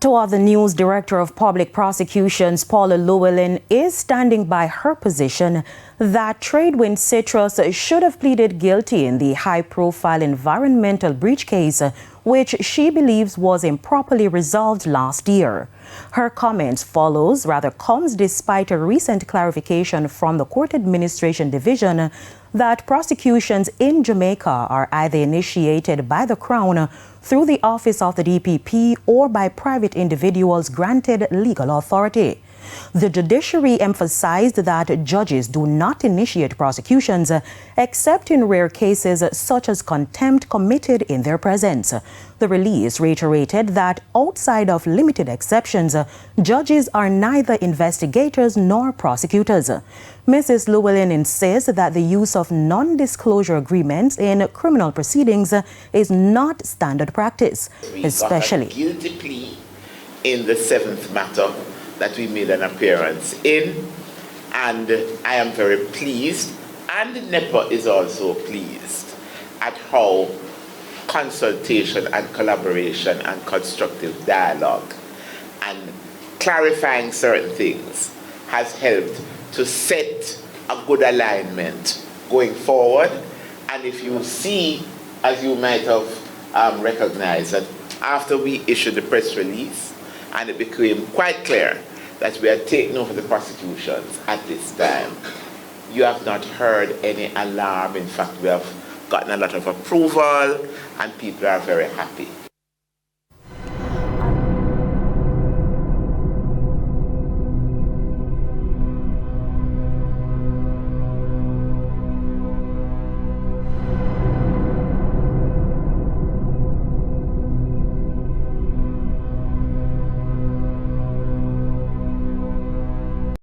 To other news, Director of Public Prosecutions Paula Llewellyn is standing by her position that Tradewind Citrus should have pleaded guilty in the high-profile environmental breach case, which she believes was improperly resolved last year. Her comments comes despite a recent clarification from the Court Administration Division that prosecutions in Jamaica are either initiated by the Crown through the office of the DPP or by private individuals granted legal authority. The judiciary emphasized that judges do not initiate prosecutions except in rare cases such as contempt committed in their presence. The release reiterated that outside of limited exceptions, judges are neither investigators nor prosecutors. Mrs. Llewellyn insists that the use of non-disclosure agreements in criminal proceedings is not standard practice, especially. We got a guilty plea in the 7th matter that we made an appearance in, and I am very pleased, and NEPA is also pleased at how consultation and collaboration and constructive dialogue and clarifying certain things has helped to set a good alignment going forward. And if you see, as you might have recognized, that after we issued the press release and it became quite clear that we are taking over the prosecutions at this time, you have not heard any alarm. In fact, we have gotten a lot of approval and people are very happy.